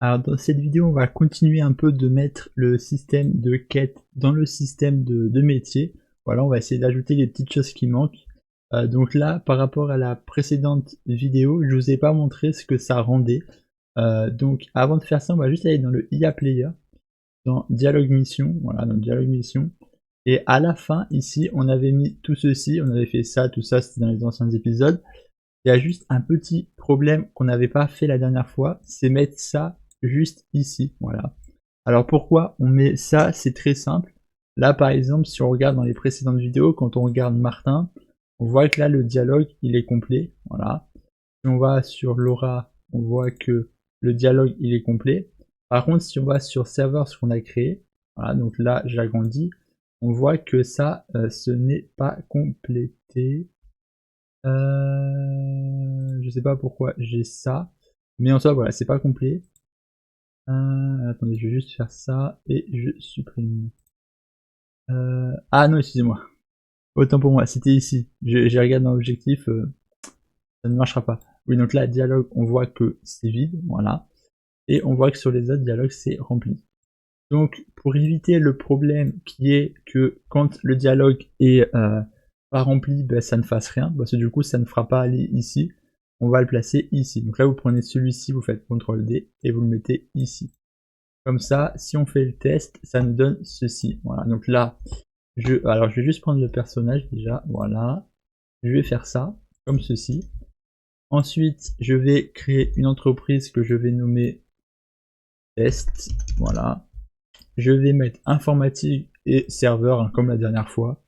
Alors dans cette vidéo, on va continuer un peu de mettre le système de quête dans le système de métier. Voilà, on va essayer d'ajouter les petites choses qui manquent. Donc là, par rapport à la précédente vidéo, je vous ai pas montré ce que ça rendait. Donc avant de faire ça, on va juste aller dans le IA Player, dans Dialogue Mission, voilà, dans Dialogue Mission. Et à la fin, ici, on avait mis tout ceci, on avait fait ça, tout ça, c'était dans les anciens épisodes. Il y a juste un petit problème qu'on n'avait pas fait la dernière fois, c'est mettre ça juste ici, voilà. Alors pourquoi on met ça? C'est très simple. Là par exemple, si on regarde dans les précédentes vidéos, quand on regarde Martin, on voit que là le dialogue il est complet, voilà. Si on va sur Laura, on voit que le dialogue il est complet. Par contre, si on va sur serveur, ce qu'on a créé, voilà, donc là j'agrandis, on voit que ça, ce n'est pas complété. Je sais pas pourquoi j'ai ça, mais en soi voilà, c'est pas complet. Attendez, je vais juste faire ça et je supprime. Ah non, excusez-moi. Autant pour moi, c'était ici. J'ai regardé dans l'objectif, ça ne marchera pas. Oui, donc là, dialogue, on voit que c'est vide, voilà. Et on voit que sur les autres dialogues, c'est rempli. Donc, pour éviter le problème qui est que quand le dialogue est pas rempli, ben, ça ne fasse rien, parce que du coup, ça ne fera pas aller ici. On va le placer ici. Donc là, vous prenez celui-ci, vous faites CTRL D et vous le mettez ici. Comme ça, si on fait le test, ça nous donne ceci. Voilà, donc là, alors je vais juste prendre le personnage déjà, voilà. Je vais faire ça, comme ceci. Ensuite, je vais créer une entreprise que je vais nommer test, voilà. Je vais mettre informatique et serveur, hein, comme la dernière fois.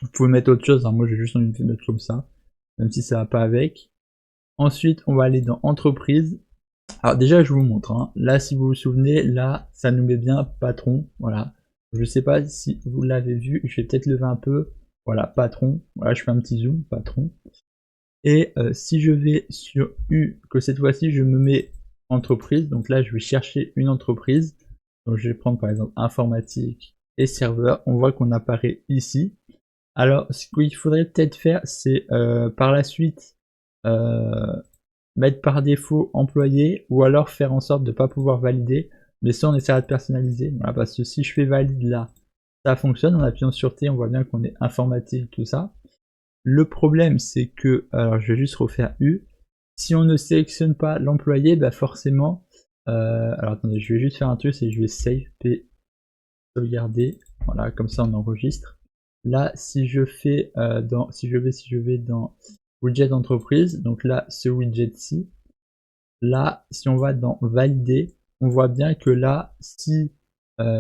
Vous pouvez mettre autre chose, hein, moi j'ai juste envie de mettre comme ça, même si ça va pas avec. Ensuite, on va aller dans entreprise. Alors déjà, je vous montre, hein. Là, si vous vous souvenez, là, ça nous met bien patron, voilà. Je sais pas si vous l'avez vu, je vais peut-être lever un peu. Voilà, patron. Voilà, je fais un petit zoom, patron. Et si je vais sur U, que cette fois-ci, je me mets entreprise. Donc là, je vais chercher une entreprise. Donc je vais prendre par exemple informatique et serveur. On voit qu'on apparaît ici. Alors, ce qu'il faudrait peut-être faire, c'est par la suite mettre par défaut employé ou alors faire en sorte de ne pas pouvoir valider. Mais ça, on essaiera de personnaliser. Voilà, parce que si je fais valide là, ça fonctionne. En appuyant sur T, on voit bien qu'on est informatique, tout ça. Le problème, c'est que, alors je vais juste refaire U. Si on ne sélectionne pas l'employé, bah forcément, alors attendez, je vais juste faire un truc, c'est que je vais save, P, sauvegarder, voilà, comme ça on enregistre. Là, si je fais si je vais dans widget entreprise, donc là, ce widget-ci, là, si on va dans valider, on voit bien que là, si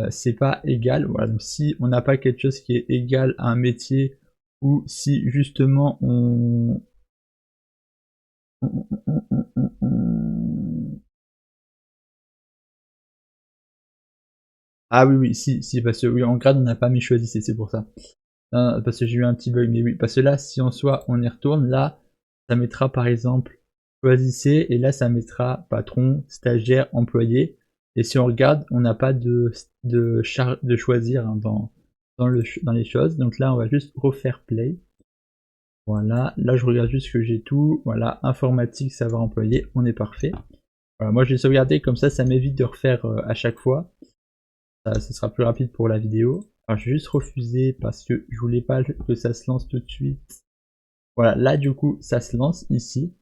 c'est pas égal, voilà, donc si on n'a pas quelque chose qui est égal à un métier, ou si justement ah oui, oui, si, parce que oui, en grade, on n'a pas mis choisissez, c'est pour ça. Non, parce que j'ai eu un petit bug, mais oui, parce que là, si en soi, on y retourne, là, ça mettra par exemple choisissez, et là, ça mettra patron, stagiaire, employé. Et si on regarde, on n'a pas de choisir, hein, dans les choses. Donc là, on va juste refaire play. Voilà, là, je regarde juste que j'ai tout. Voilà, informatique, savoir employé, on est parfait. Voilà, moi, je vais sauvegarder, comme ça m'évite de refaire à chaque fois. Ça sera plus rapide pour la vidéo. Alors, je vais juste refuser parce que je voulais pas que ça se lance tout de suite. Voilà, là du coup ça se lance ici.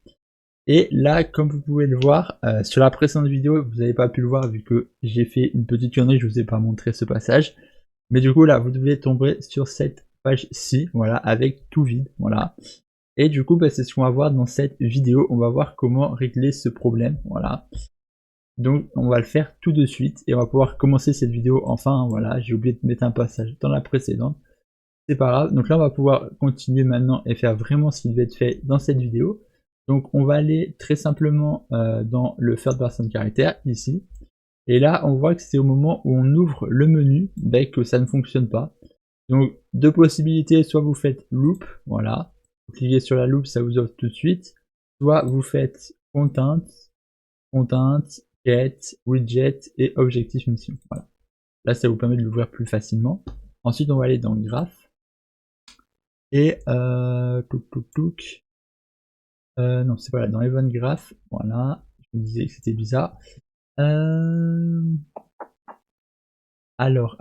Et là, comme vous pouvez le voir, sur la précédente vidéo, vous n'avez pas pu le voir vu que j'ai fait une petite connerie, je vous ai pas montré ce passage. Mais du coup là, vous devez tomber sur cette page-ci, voilà, avec tout vide, voilà. Et du coup, bah, c'est ce qu'on va voir dans cette vidéo. On va voir comment régler ce problème, voilà. Donc on va le faire tout de suite et on va pouvoir commencer cette vidéo enfin, voilà, j'ai oublié de mettre un passage dans la précédente. C'est pas grave, donc là on va pouvoir continuer maintenant et faire vraiment ce qui devait être fait dans cette vidéo. Donc on va aller très simplement dans le third person character ici. Et là on voit que c'est au moment où on ouvre le menu que ça ne fonctionne pas. Donc deux possibilités, soit vous faites loop, voilà, vous cliquez sur la loop, ça vous ouvre tout de suite, soit vous faites content, get, widget et objectif mission. Voilà. Là ça vous permet de l'ouvrir plus facilement. Ensuite on va aller dans graph. Et non, c'est pas là, dans Event Graph, voilà, je me disais que c'était bizarre. Euh... Alors.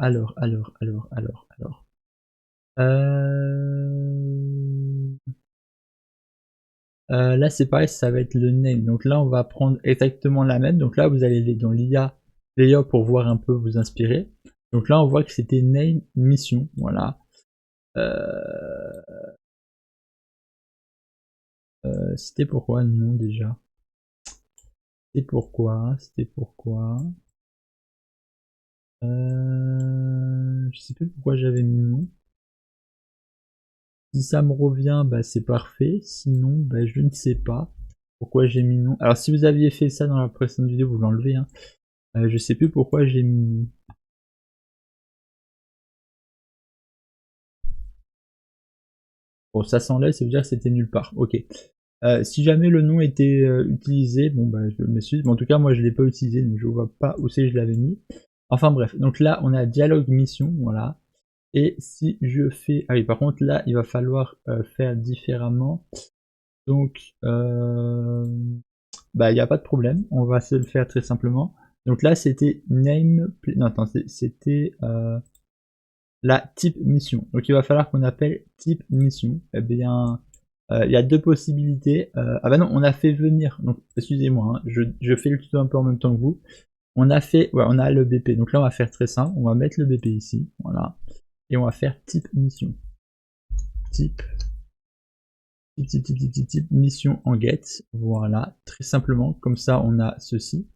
Là c'est pareil, ça va être le name. Donc là on va prendre exactement la même. Donc là vous allez aller dans l'IA Layer pour voir un peu vous inspirer. Donc là on voit que c'était name mission. Voilà. C'était pourquoi non déjà. C'était pourquoi. Je sais plus pourquoi j'avais mis non. Si ça me revient, bah c'est parfait. Sinon, bah je ne sais pas pourquoi j'ai mis non. Alors si vous aviez fait ça dans la précédente vidéo, vous l'enlevez. Hein. Je sais plus pourquoi j'ai mis non. Bon, ça s'enlève, ça veut dire que c'était nulle part. Ok. Si jamais le nom était utilisé, bon bah je m'excuse. Mais en tout cas, moi je l'ai pas utilisé, donc je vois pas où c'est que je l'avais mis. Enfin bref. Donc là, on a dialogue mission, voilà. Et si je fais... Ah oui, par contre, là, il va falloir faire différemment. Donc, bah, il n'y a pas de problème. On va se le faire très simplement. Donc là, c'était name... Non, attends, c'était la type mission. Donc, il va falloir qu'on appelle type mission. Eh bien, il y a deux possibilités. Ah bah non, on a fait venir. Donc, excusez-moi, hein, je fais le tuto un peu en même temps que vous. On a fait... Ouais, on a le BP. Donc là, on va faire très simple. On va mettre le BP ici. Voilà. Et on va faire type mission. Type mission en get, voilà, très simplement, comme ça on a ceci.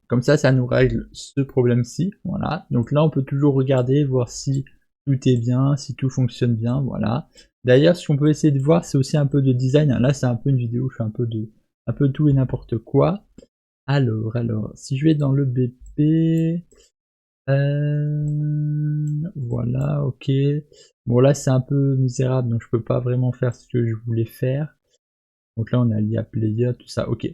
Comme ça nous règle ce problème-ci, voilà. Donc là on peut toujours regarder, voir si tout est bien, si tout fonctionne bien, voilà. D'ailleurs ce qu'on peut essayer de voir c'est aussi un peu de design, là c'est un peu une vidéo où je fais un peu tout et n'importe quoi. Alors, si je vais dans le BP, voilà, ok. Bon là c'est un peu misérable donc je peux pas vraiment faire ce que je voulais faire. Donc là on a l'IA player, tout ça, ok.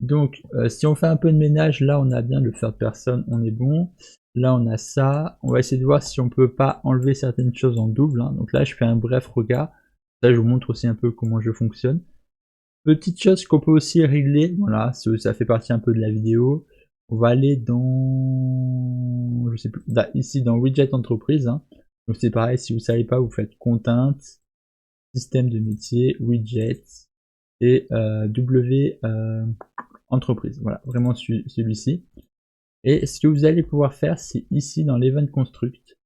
Donc si on fait un peu de ménage, là on a bien le third person, on est bon. Là on a ça. On va essayer de voir si on peut pas enlever certaines choses en double. Hein. Donc là je fais un bref regard. Là je vous montre aussi un peu comment je fonctionne. Petite chose qu'on peut aussi régler, voilà, ça fait partie un peu de la vidéo. On va aller dans, je sais plus, là, ici dans widget entreprise. Hein. Donc c'est pareil, si vous savez pas, vous faites content, système de métier, widget et W entreprise. Voilà, vraiment celui-ci. Et ce que vous allez pouvoir faire, c'est ici dans l'event construct,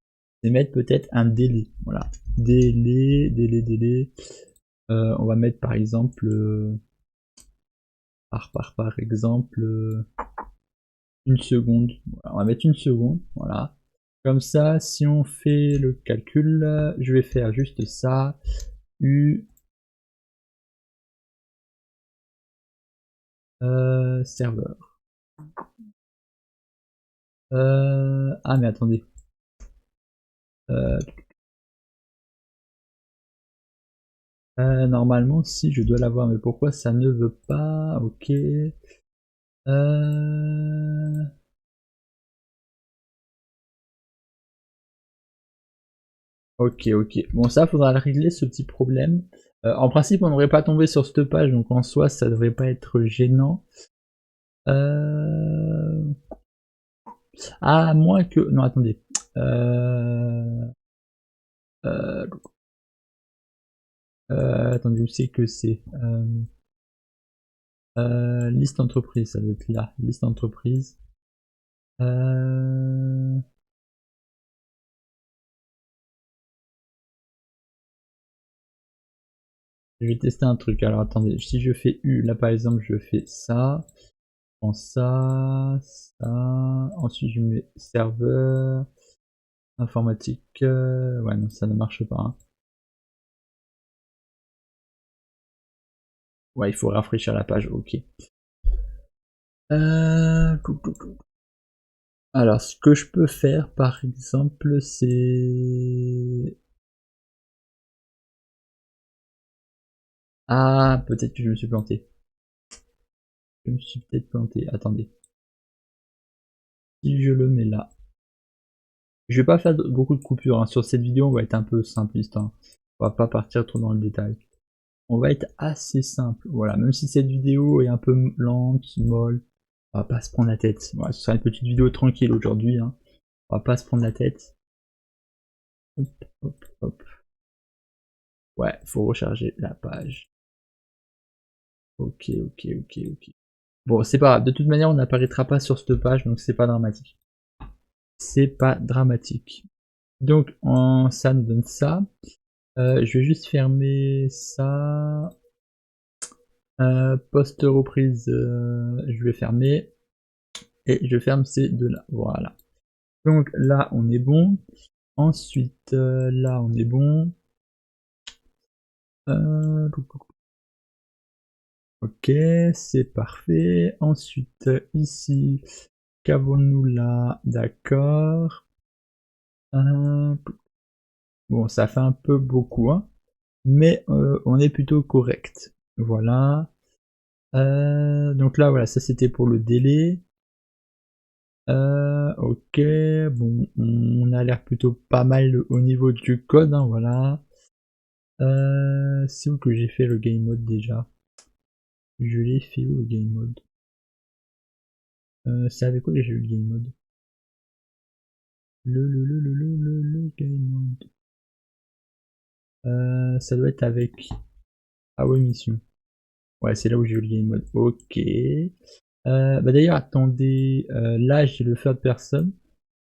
c'est mettre peut-être un délai. Voilà, délai. On va mettre par exemple par exemple une seconde. Voilà, on va mettre une seconde. Voilà. Comme ça, si on fait le calcul, je vais faire juste ça. U serveur. Ah mais attendez. Normalement, si je dois l'avoir, mais pourquoi ça ne veut pas? Ok. Ok. Bon, ça, faudra le régler, ce petit problème. En principe, on n'aurait pas tombé sur cette page, donc en soi, ça devrait pas être gênant. À moins que... Non, attendez. Attendez, où c'est que c'est liste entreprise, ça doit être là. Liste entreprise. Je vais tester un truc. Alors attendez, si je fais U, là par exemple, je fais ça. Je prends ça. Ensuite, je mets serveur. Informatique. Ouais, non, ça ne marche pas. Hein. Ouais, il faut rafraîchir la page. Ok. Alors, ce que je peux faire, par exemple, c'est... Ah, peut-être que je me suis planté. Je me suis peut-être planté. Attendez. Si je le mets là. Je vais pas faire beaucoup de coupures. Hein. Sur cette vidéo, on va être un peu simpliste. Hein. On va pas partir trop dans le détail. On va être assez simple. Voilà, même si cette vidéo est un peu lente, molle, On va pas se prendre la tête. Voilà, ce sera une petite vidéo tranquille aujourd'hui. Hein. On va pas se prendre la tête. Hop, hop, hop. Ouais, faut recharger la page. Ok, ok, ok, ok. Bon, c'est pas grave. De toute manière, on n'apparaîtra pas sur cette page, donc c'est pas dramatique. C'est pas dramatique. Donc, ça nous donne ça. Je vais juste fermer ça. Post reprise, je vais fermer. Et je ferme ces deux-là. Voilà. Donc là, on est bon. Ensuite, là, on est bon. Ok, c'est parfait. Ensuite, ici, qu'avons-nous là? D'accord. Bon, ça fait un peu beaucoup, hein, mais on est plutôt correct. Voilà. Donc là, voilà, ça c'était pour le délai. Ok, bon, on a l'air plutôt pas mal au niveau du code, hein, voilà. C'est où que j'ai fait le game mode déjà? Je l'ai fait où le game mode? C'est avec quoi que j'ai eu le game mode? Le game mode. Ça doit être avec... Ah ouais, mission. Ouais, c'est là où j'ai eu le game mode. Ok. Bah d'ailleurs, attendez, là j'ai le third person.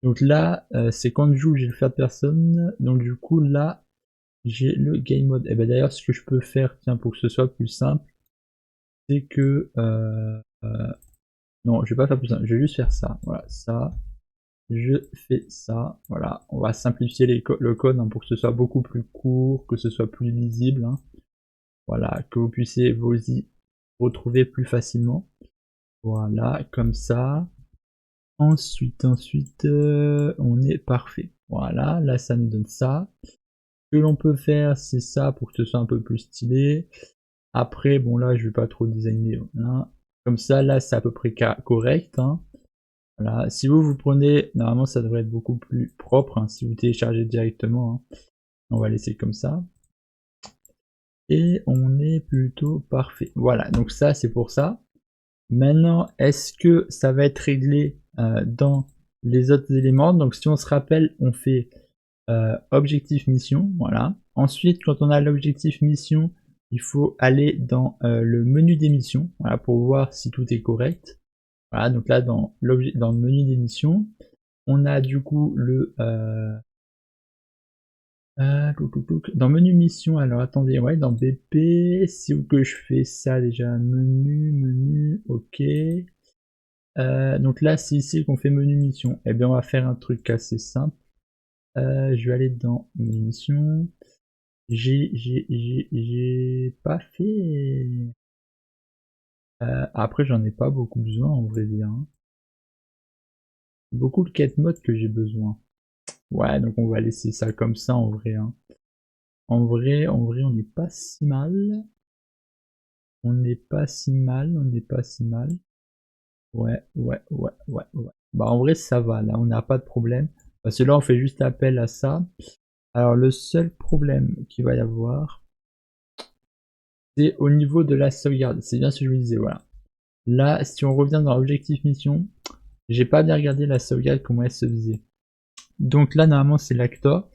Donc là, c'est quand je joue, j'ai le third person. Donc du coup, là, j'ai le game mode. Et bah d'ailleurs, ce que je peux faire, tiens, pour que ce soit plus simple, c'est que... non, je vais pas faire plus simple, je vais juste faire ça. Voilà, ça. Je fais ça. Voilà, on va simplifier le code hein, pour que ce soit beaucoup plus court, que ce soit plus lisible. Hein. Voilà, que vous puissiez vous y retrouver plus facilement. Voilà, comme ça. Ensuite, on est parfait. Voilà, là ça nous donne ça. Ce que l'on peut faire, c'est ça pour que ce soit un peu plus stylé. Après, bon là, je vais pas trop designer. Voilà. Comme ça, là, c'est à peu près correct. Hein. Voilà. Si vous prenez, normalement, ça devrait être beaucoup plus propre. Hein, si vous téléchargez directement, hein. On va laisser comme ça. Et on est plutôt parfait. Voilà, donc ça, c'est pour ça. Maintenant, est-ce que ça va être réglé dans les autres éléments? Donc si on se rappelle, on fait objectif mission, voilà. Ensuite, quand on a l'objectif mission, il faut aller dans le menu des missions, voilà, pour voir si tout est correct. Voilà, donc là, dans le menu des missions, on a du coup le... dans menu mission, alors attendez, ouais, dans BP, c'est où que je fais ça déjà? Menu, ok. Donc là, c'est ici qu'on fait menu mission. Eh bien, on va faire un truc assez simple. Je vais aller dans menu mission. J'ai pas fait... après, j'en ai pas beaucoup besoin, en vrai dire. Hein. C'est beaucoup le quête mode que j'ai besoin. Ouais, donc on va laisser ça comme ça, en vrai. Hein. En vrai, on n'est pas si mal. On n'est pas si mal, on n'est pas si mal. Ouais. Bah en vrai ça va, là on n'a pas de problème. Parce que là on fait juste appel à ça. Alors le seul problème qu'il va y avoir, c'est au niveau de la sauvegarde. C'est bien ce que je vous disais, voilà. Là, si on revient dans l'objectif mission, j'ai pas bien regardé la sauvegarde, comment elle se faisait. Donc là, normalement, c'est l'actor.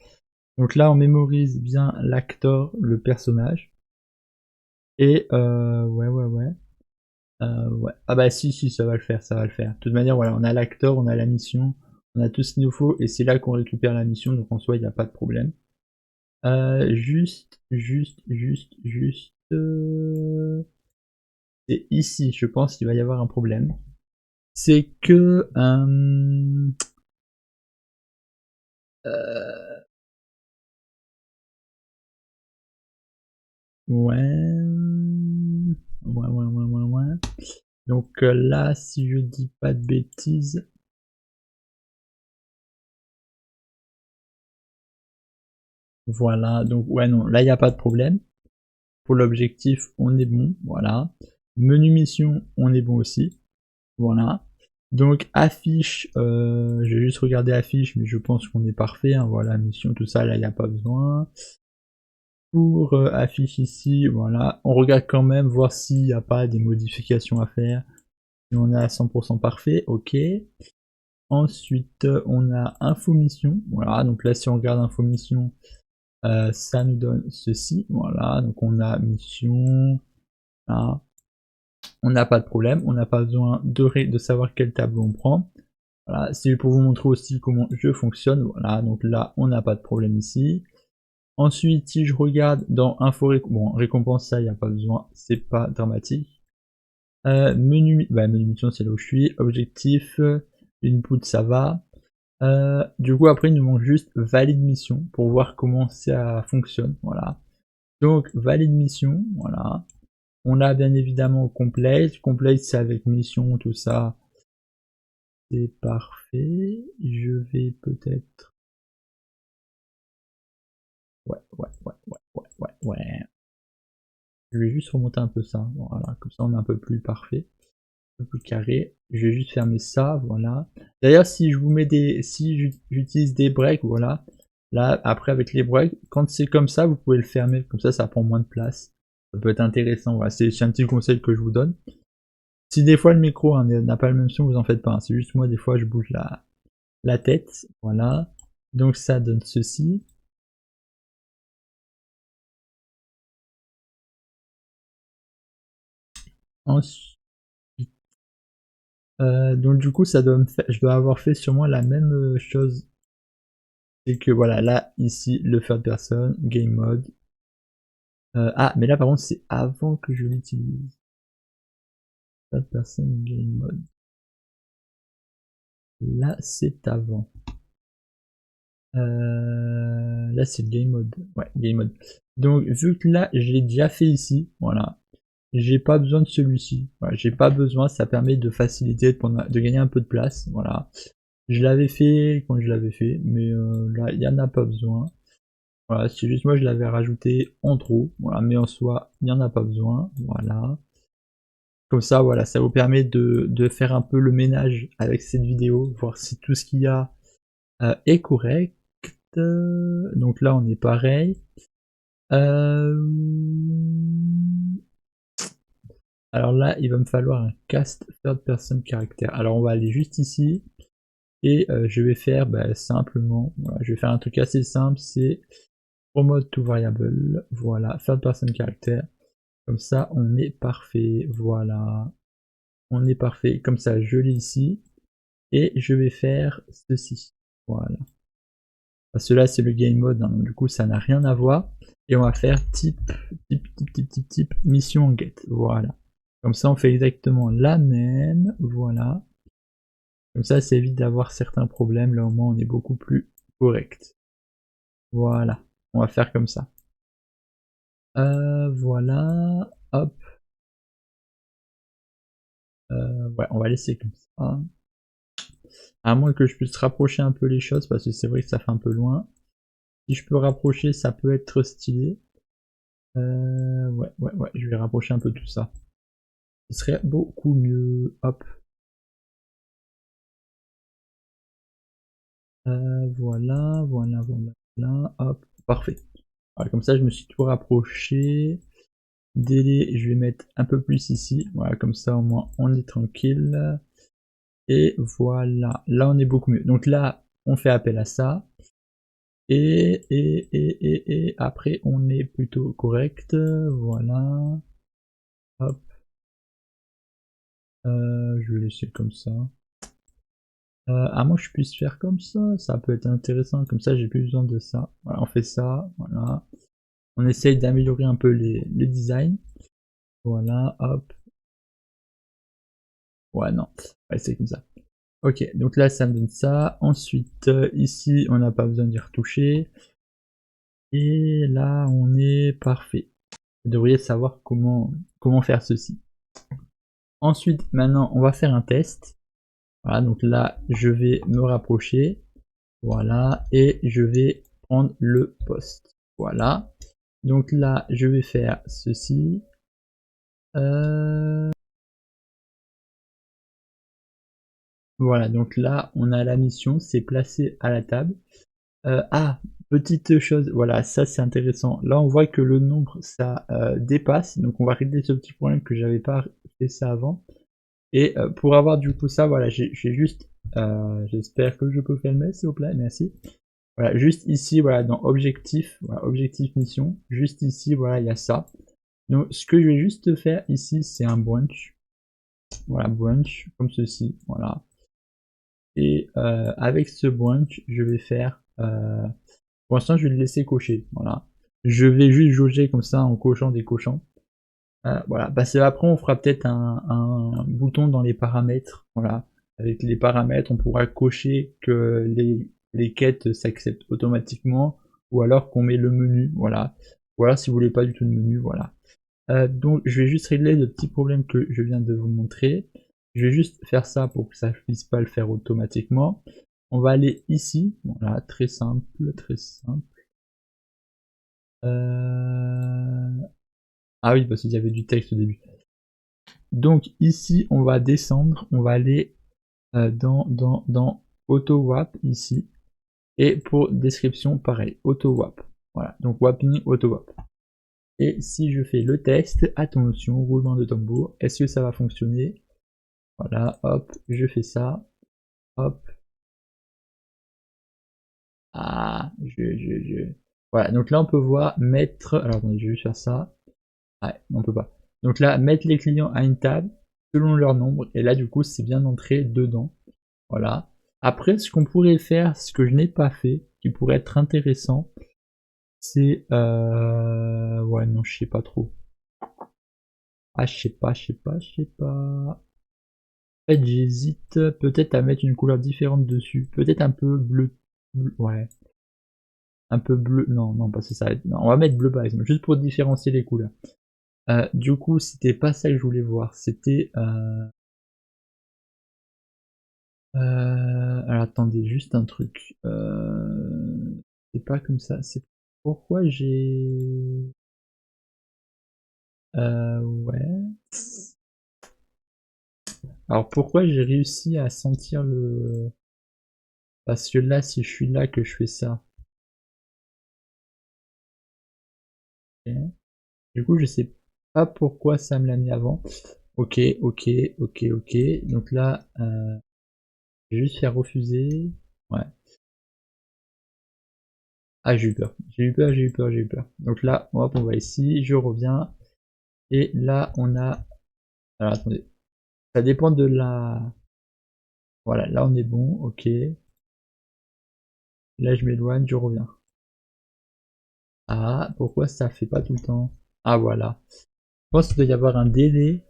Donc là, on mémorise bien l'actor, le personnage. Et ouais. Ah bah si, ça va le faire, ça va le faire. De toute manière, voilà, on a l'acteur, on a la mission, on a tout ce qu'il nous faut, et c'est là qu'on récupère la mission, donc en soi, il n'y a pas de problème. Juste... c'est ici, je pense qu'il va y avoir un problème. C'est que... Ouais. Donc là, si je dis pas de bêtises... Voilà, donc ouais, non, là, il n'y a pas de problème. Pour l'objectif, on est bon, voilà. Menu mission, on est bon aussi. Voilà. Donc affiche, je vais juste regarder affiche, mais je pense qu'on est parfait. Hein, voilà, mission, tout ça, là, il n'y a pas besoin. Pour affiche ici, voilà. On regarde quand même, voir s'il n'y a pas des modifications à faire. On est à 100% parfait, ok. Ensuite, on a info mission. Voilà, donc là, si on regarde info mission, ça nous donne ceci. Voilà, donc on a mission. Là. On n'a pas de problème, on n'a pas besoin de savoir quel tableau on prend. Voilà, c'est pour vous montrer aussi comment je fonctionne. Voilà, donc là, on n'a pas de problème ici. Ensuite, si je regarde dans info, bon, récompense, ça, il n'y a pas besoin, c'est pas dramatique. Menu mission, c'est là où je suis. Objectif, input, ça va. Du coup, après, il nous manque juste valide mission pour voir comment ça fonctionne. Voilà. Donc, valide mission, voilà. On a bien évidemment complete. Complete, c'est avec mission, tout ça. C'est parfait. Je vais peut-être... Ouais. Je vais juste remonter un peu ça. Voilà, comme ça on est un peu plus parfait. Un peu plus carré. Je vais juste fermer ça, voilà. D'ailleurs, si je vous mets des... Si j'utilise des breaks, voilà. Là, après avec les breaks, quand c'est comme ça, vous pouvez le fermer. Comme ça prend moins de place. Ça peut être intéressant, voilà. C'est un petit conseil que je vous donne. Si des fois le micro n'a pas le même son, vous en faites pas. Hein. C'est juste moi, des fois, je bouge la tête. Voilà. Donc ça donne ceci. Ensuite, donc du coup, ça doit je dois avoir fait sur moi la même chose. C'est que voilà, là, ici, le third person, game mode. Ah, mais là, par contre, c'est avant que je l'utilise. Third person, game mode. Là, c'est avant. Là, c'est le game mode. Ouais, game mode. Donc, vu que là, je l'ai déjà fait ici, voilà. J'ai pas besoin de celui-ci. Voilà, j'ai pas besoin, ça permet de faciliter, de gagner un peu de place. Voilà. Je l'avais fait quand je l'avais fait, mais là, il n'y en a pas besoin. Voilà, c'est juste moi, je l'avais rajouté en trop. Voilà, mais en soi, il n'y en a pas besoin. Voilà. Comme ça, voilà, ça vous permet de faire un peu le ménage avec cette vidéo, voir si tout ce qu'il y a est correct. Donc là, on est pareil. Alors là, il va me falloir un cast third person character. Alors on va aller juste ici. Et je vais faire simplement, voilà, je vais faire un truc assez simple, c'est promote to variable, voilà, third person character, comme ça on est parfait, voilà, on est parfait, comme ça je l'ai ici, et je vais faire ceci, voilà. Parce que là c'est le game mode, hein, donc du coup ça n'a rien à voir, et on va faire type mission get, voilà. Comme ça on fait exactement la même, voilà. Comme ça évite d'avoir certains problèmes, là au moins on est beaucoup plus correct. Voilà, on va faire comme ça. Voilà, hop. Ouais, on va laisser comme ça. À moins que je puisse rapprocher un peu les choses, parce que c'est vrai que ça fait un peu loin. Si je peux rapprocher, ça peut être stylé. Ouais, je vais rapprocher un peu tout ça. Ce serait beaucoup mieux. Hop. Voilà, hop, parfait. Voilà, comme ça, je me suis tout rapproché. Délai, je vais mettre un peu plus ici. Voilà, comme ça, au moins, on est tranquille. Et voilà, là on est beaucoup mieux. Donc là, on fait appel à ça. Et après, on est plutôt correct. Voilà. Hop. Je vais laisser comme ça. À moins que je puisse faire comme ça peut être intéressant. Comme ça, j'ai plus besoin de ça. Voilà, on fait ça. Voilà. On essaye d'améliorer un peu les designs. Voilà, hop. Ouais, non. Ouais, c'est comme ça. Ok, donc là, ça me donne ça. Ensuite, ici, on n'a pas besoin d'y retoucher. Et là, on est parfait. Vous devriez savoir comment faire ceci. Ensuite, maintenant, on va faire un test. Voilà, donc là, je vais me rapprocher. Voilà, et je vais prendre le poste. Voilà. Donc là, je vais faire ceci. Voilà, donc là, on a la mission, c'est placé à la table. Ah, petite chose, voilà, ça c'est intéressant. Là, on voit que le nombre, ça dépasse. Donc on va régler ce petit problème que j'avais pas fait ça avant. Et pour avoir du coup ça, voilà, j'ai juste, j'espère que je peux filmer, s'il vous plaît, merci. Voilà, juste ici, voilà, dans objectif, voilà, objectif mission, juste ici, voilà, il y a ça. Donc, ce que je vais juste faire ici, c'est un branch. Voilà, branch, comme ceci, voilà. Et avec ce branch, je vais faire, pour l'instant, je vais le laisser cocher, voilà. Je vais juste jauger comme ça en cochant des cochons. Voilà, parce que après on fera peut-être un bouton dans les paramètres, voilà. Avec les paramètres, on pourra cocher que les quêtes s'acceptent automatiquement, ou alors qu'on met le menu, voilà. Ou alors si vous voulez pas du tout de menu, voilà. Donc je vais juste régler le petit problème que je viens de vous montrer. Je vais juste faire ça pour que ça ne puisse pas le faire automatiquement. On va aller ici, voilà, très simple, très simple. Ah oui, parce qu'il y avait du texte au début. Donc ici, on va descendre, on va aller dans AutoWrap ici. Et pour description, pareil, AutoWrap. Voilà, donc Wrapping AutoWrap. Et si je fais le test, attention, roulement de tambour, est-ce que ça va fonctionner? Voilà, hop, je fais ça, hop. Ah, Voilà, donc là on peut voir mettre, alors attendez, je vais juste faire ça. Ouais, on peut pas. Donc là, mettre les clients à une table selon leur nombre, et là du coup c'est bien d'entrer dedans. Voilà. Après, ce qu'on pourrait faire, ce que je n'ai pas fait, qui pourrait être intéressant, c'est ouais, non, je sais pas trop. Ah, je sais pas. En fait, j'hésite peut-être à mettre une couleur différente dessus. Peut-être un peu bleu. Ouais. Un peu bleu. Non, non, pas ça. Non, on va mettre bleu par exemple, juste pour différencier les couleurs. Du coup, c'était pas ça que je voulais voir. C'était alors attendez, juste un truc. C'est pas comme ça. C'est pourquoi j'ai. Ouais. Alors pourquoi j'ai réussi à sentir le. Parce que là, si je suis là que je fais ça. Ok. Du coup, je sais pas pourquoi ça me l'a mis avant. Ok, ok, ok, ok. Donc là, je vais juste faire refuser. Ouais. Ah, j'ai eu peur. J'ai eu peur, j'ai eu peur, j'ai eu peur. Donc là, hop, on va ici, je reviens. Et là, on a. Alors attendez. Ça dépend de la. Voilà, là on est bon, ok. Là je m'éloigne, je reviens. Ah, pourquoi ça fait pas tout le temps? Ah voilà. Je pense qu'il doit y avoir un délai.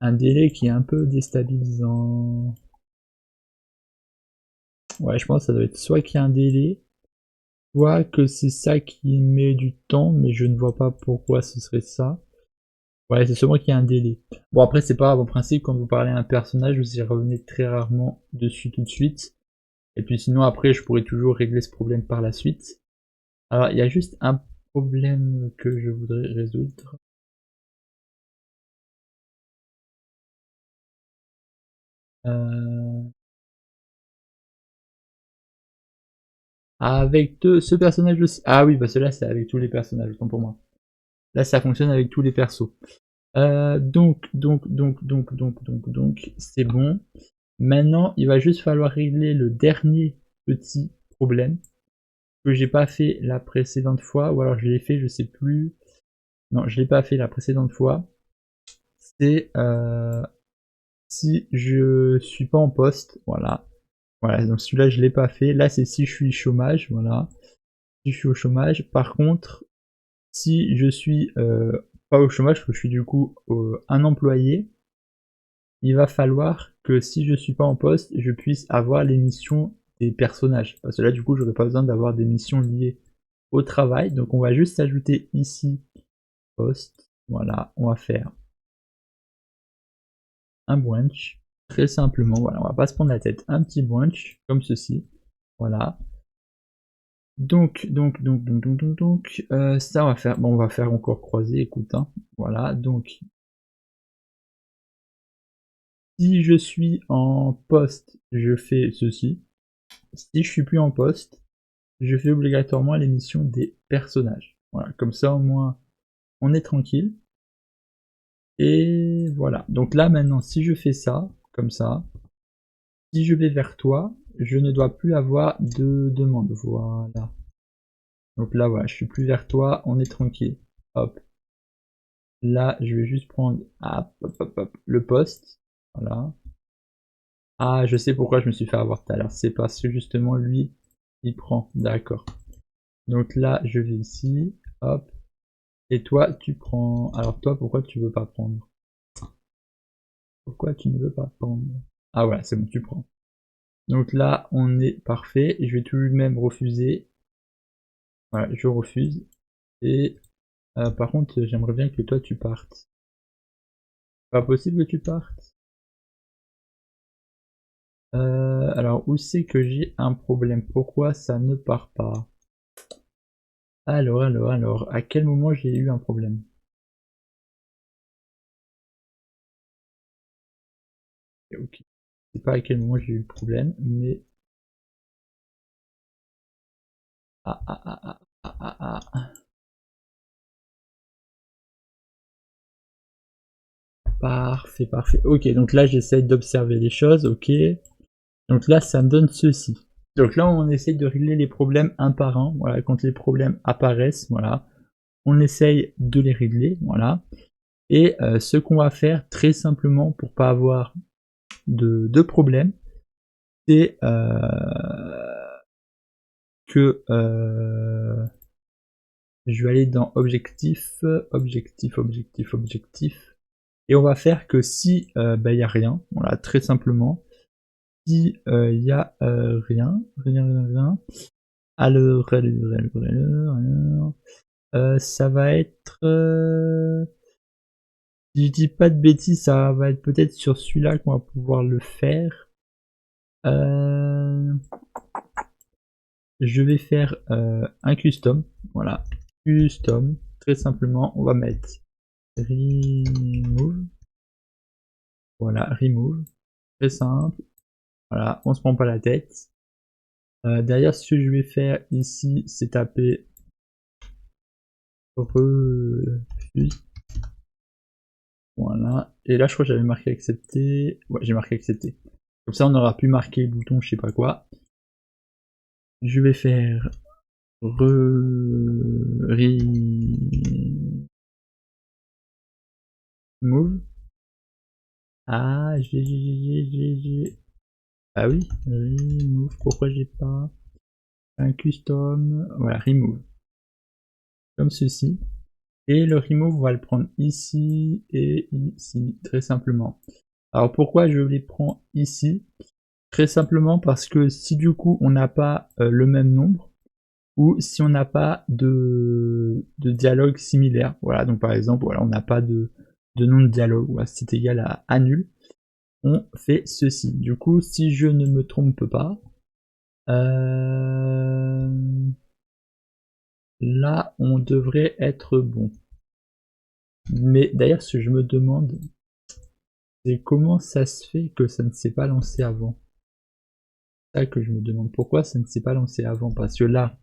Un délai qui est un peu déstabilisant. Ouais, je pense que ça doit être soit qu'il y a un délai, soit que c'est ça qui met du temps, mais je ne vois pas pourquoi ce serait ça. Ouais, c'est sûrement qu'il y a un délai. Bon après c'est pas grave, en principe quand vous parlez à un personnage, vous y revenez très rarement dessus tout de suite. Et puis sinon après je pourrais toujours régler ce problème par la suite. Alors il y a juste un problème que je voudrais résoudre. Euh... Avec ce personnage aussi. Ah oui, bah cela c'est avec tous les personnages, autant pour moi. Là ça fonctionne avec tous les persos. Donc, c'est bon. Maintenant, il va juste falloir régler le dernier petit problème que j'ai pas fait la précédente fois, ou alors je l'ai fait, je sais plus. Non, je l'ai pas fait la précédente fois. C'est si je suis pas en poste, voilà. Voilà, donc celui-là je l'ai pas fait. Là c'est si je suis chômage, voilà. Si je suis au chômage. Par contre, si je suis pas au chômage, que je suis du coup un employé, il va falloir que si je suis pas en poste, je puisse avoir les missions des personnages. Parce que là du coup j'aurais pas besoin d'avoir des missions liées au travail. Donc on va juste ajouter ici poste. Voilà, on va faire un branch. Très simplement, voilà, on va pas se prendre la tête. Un petit branch, comme ceci. Voilà. Donc, ça on va faire, bon, on va faire encore croiser, écoute, hein. Voilà, donc, si je suis en poste, je fais ceci. Si je suis plus en poste, je fais obligatoirement l'émission des personnages. Voilà, comme ça au moins, on est tranquille. Et voilà. Donc là maintenant, si je fais ça, comme ça, si je vais vers toi, je ne dois plus avoir de demande. Voilà. Donc là, voilà, je suis plus vers toi, on est tranquille. Hop. Là, je vais juste prendre le poste. Voilà. Ah, je sais pourquoi je me suis fait avoir tout à l'heure. C'est parce que justement, lui, il prend. D'accord. Donc là, je vais ici. Hop. Et toi, tu prends. Alors toi, pourquoi tu veux pas prendre? Pourquoi tu ne veux pas prendre? Ah voilà, c'est bon, tu prends. Donc là, on est parfait. Je vais tout de même refuser. Voilà, je refuse. Et par contre, j'aimerais bien que toi, tu partes. Pas possible que tu partes. Alors, où c'est que j'ai un problème? Pourquoi ça ne part pas? Alors, à quel moment j'ai eu un problème? Ok. Je sais pas à quel moment j'ai eu le problème, mais... Ah. Parfait. Ok, donc là, j'essaye d'observer les choses, ok. Donc là, ça me donne ceci. Donc là, on essaye de régler les problèmes un par un. Voilà, quand les problèmes apparaissent, voilà, on essaye de les régler, voilà. Et ce qu'on va faire très simplement pour pas avoir de problème, c'est que je vais aller dans objectif, et on va faire que si il y a rien, voilà, très simplement, si il y a rien, alors, ça va être, si je dis pas de bêtises, ça va être peut-être sur celui-là qu'on va pouvoir le faire. Je vais faire un custom, voilà, custom, très simplement, on va mettre remove, voilà, remove, très simple, voilà, on se prend pas la tête. Derrière, ce que je vais faire ici, c'est taper refuse, voilà, et là je crois que j'avais marqué accepter, ouais, j'ai marqué accepter. Comme ça, on aura pu marquer le bouton, je sais pas quoi. Je vais faire remove. Ah, ah oui, remove. Pourquoi j'ai pas un custom? Voilà, remove. Comme ceci. Et le remove, on va le prendre ici et ici, très simplement. Alors pourquoi je les prends ici? Très simplement parce que si du coup on n'a pas le même nombre, ou si on n'a pas de dialogue similaire, voilà, donc par exemple, voilà, on n'a pas de nom de dialogue, voilà, c'est égal à nul, on fait ceci. Du coup, si je ne me trompe pas, là, on devrait être bon. Mais d'ailleurs, ce que je me demande, c'est comment ça se fait que ça ne s'est pas lancé avant. C'est ça que je me demande, pourquoi ça ne s'est pas lancé avant, parce que là,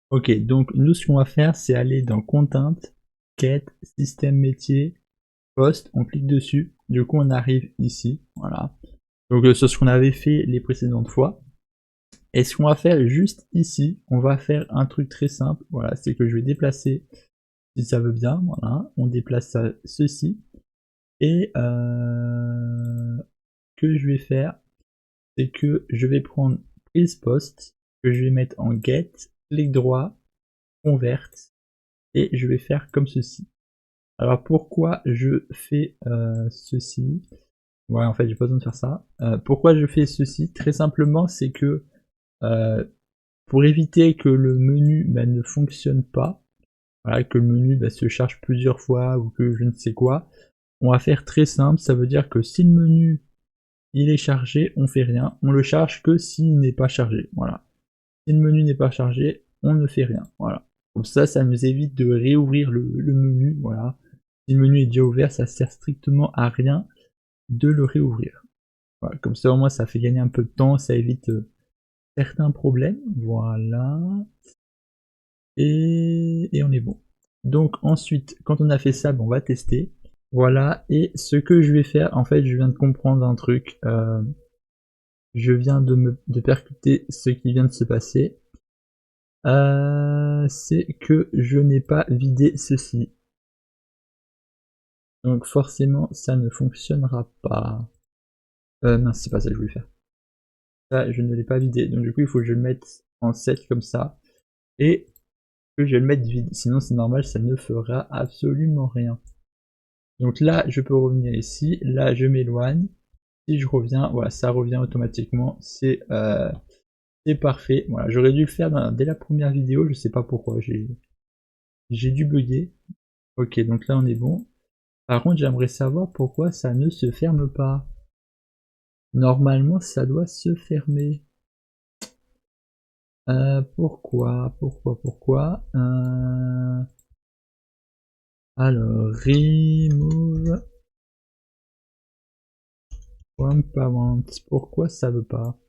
ok, donc nous, ce qu'on va faire, c'est aller dans Content, Quête, Système métier, Poste, on clique dessus, du coup on arrive ici, voilà. Donc c'est ce qu'on avait fait les précédentes fois. Et ce qu'on va faire juste ici, on va faire un truc très simple, voilà, c'est que je vais déplacer, si ça veut bien, voilà, on déplace ça, ceci, et que je vais faire, c'est que je vais prendre prise poste, que je vais mettre en get, clic droit, convert, et je vais faire comme ceci. Alors pourquoi je fais ceci? Ouais, en fait, j'ai pas besoin de faire ça. Pourquoi je fais ceci? Très simplement, c'est que pour éviter que le menu ne fonctionne pas, voilà, que le menu se charge plusieurs fois ou que je ne sais quoi, on va faire très simple. Ça veut dire que si le menu il est chargé, on fait rien. On le charge que s'il n'est pas chargé. Voilà. Si le menu n'est pas chargé, on ne fait rien. Voilà. Comme ça nous évite de réouvrir le menu. Voilà. Si le menu est déjà ouvert, ça sert strictement à rien de le réouvrir. Voilà. Comme ça, au moins, ça fait gagner un peu de temps, ça évite certains problèmes. Voilà. et on est bon. Donc ensuite, quand on a fait ça, on va tester. Voilà, et ce que je vais faire, en fait, je viens de comprendre un truc. Je viens de percuter ce qui vient de se passer. C'est que je n'ai pas vidé ceci. Donc forcément, ça ne fonctionnera pas. Mince, c'est pas ça que je voulais faire. Ça, je ne l'ai pas vidé. Donc du coup, il faut que je le mette en 7 comme ça. Et que je le mette vide. Sinon, c'est normal, ça ne fera absolument rien. Donc là, je peux revenir ici. Là, je m'éloigne. Si je reviens, voilà, ça revient automatiquement. C'est parfait. Voilà, j'aurais dû le faire dès la première vidéo. Je sais pas pourquoi. J'ai dû bugger. Ok, donc là, on est bon. Par contre, j'aimerais savoir pourquoi ça ne se ferme pas. Normalement, ça doit se fermer. Pourquoi Alors, remove component. Pourquoi ça veut pas?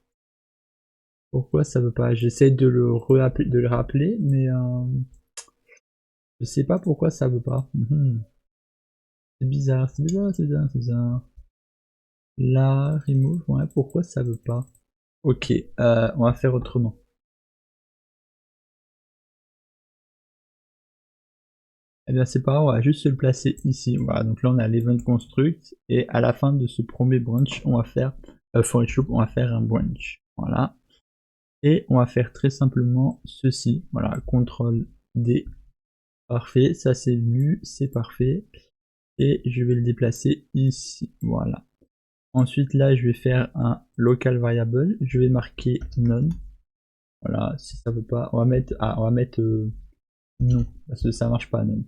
Pourquoi ça veut pas? J'essaie de le rappeler, mais je sais pas pourquoi ça veut pas. C'est bizarre, c'est bizarre, c'est bizarre, c'est bizarre. Là, remove, ouais, pourquoi ça veut pas? Ok, on va faire autrement. Eh bien c'est pas grave, on va juste se le placer ici. Voilà, donc là on a l'event construct et à la fin de ce premier branch, on va faire for each loop, on va faire un branch. Voilà. Et on va faire très simplement ceci. Voilà, CTRL D. Parfait, ça c'est venu, c'est parfait. Et je vais le déplacer ici. Voilà. Ensuite là je vais faire un local variable. Je vais marquer none. Voilà, si ça veut pas. On va mettre. Ah, on va mettre non, parce que ça marche pas none.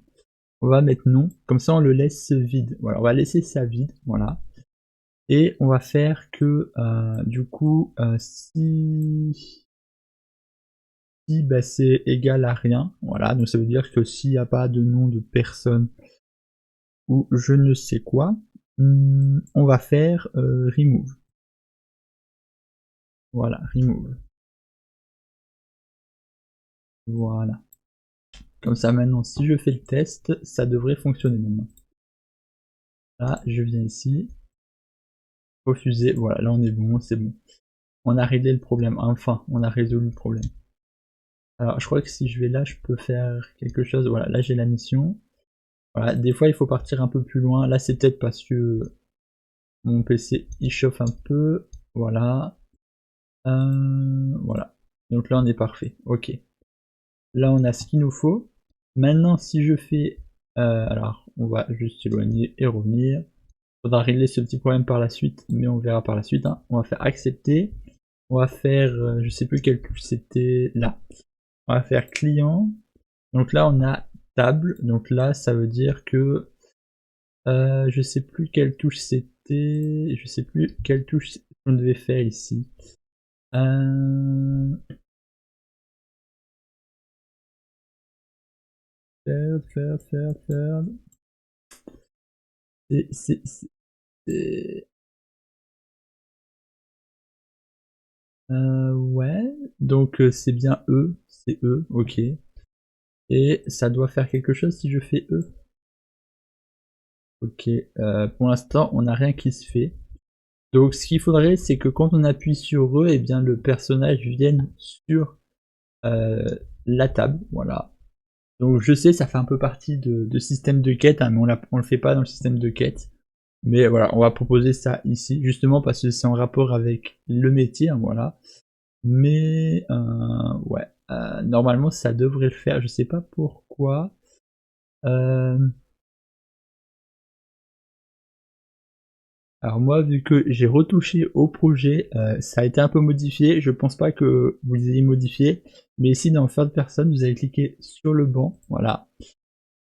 On va mettre non, comme ça on le laisse vide. Voilà, on va laisser ça vide, voilà. Et on va faire que du coup si bah, c'est égal à rien, voilà, donc ça veut dire que s'il n'y a pas de nom de personne ou je ne sais quoi, on va faire remove. Voilà, remove. Voilà. Comme ça maintenant, si je fais le test, ça devrait fonctionner maintenant. Là, je viens ici, refuser, voilà, là on est bon, c'est bon. On a réglé le problème, enfin, on a résolu le problème. Alors je crois que si je vais là, je peux faire quelque chose, voilà, là j'ai la mission. Voilà, des fois il faut partir un peu plus loin, là c'est peut-être parce que mon PC il chauffe un peu, voilà. Voilà, donc là on est parfait, ok. Là on a ce qu'il nous faut. Maintenant si je fais, alors on va juste s'éloigner et revenir. Faudra régler ce petit problème par la suite, mais on verra par la suite. Hein. On va faire accepter. On va faire, je sais plus quelle touche c'était là. On va faire client. Donc là on a table. Donc là ça veut dire que je sais plus quelle touche c'était. Je sais plus quelle touche on devait faire ici. Faire. C'est ouais, donc c'est bien E, c'est E, ok. Et ça doit faire quelque chose si je fais E. Ok, pour l'instant on n'a rien qui se fait. Donc ce qu'il faudrait c'est que quand on appuie sur E, et bien le personnage vienne sur la table, voilà. Donc je sais ça fait un peu partie de système de quête, hein, mais on le fait pas dans le système de quête. Mais voilà, on va proposer ça ici, justement parce que c'est en rapport avec le métier, hein, voilà. Mais ouais, normalement ça devrait le faire, je sais pas pourquoi. Alors moi, vu que j'ai retouché au projet, ça a été un peu modifié. Je pense pas que vous ayez modifié, mais ici dans Third Person, vous allez cliquer sur le banc, voilà,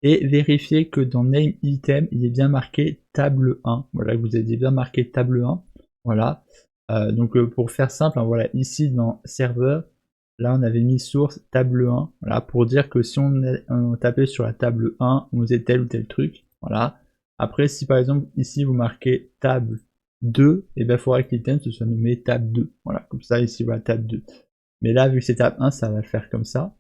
et vérifier que dans Name Item, il est bien marqué table 1. Voilà, vous avez bien marqué table 1, voilà. Donc pour faire simple, hein, voilà, ici dans Serveur, là on avait mis source table 1, voilà, pour dire que si on tapait sur la table 1, on faisait tel ou tel truc, voilà. Après, si par exemple ici vous marquez table 2, et ben il faudra que l'item se soit nommé table 2. Voilà, comme ça ici voilà table 2. Mais là, vu que c'est table 1, ça va le faire comme ça.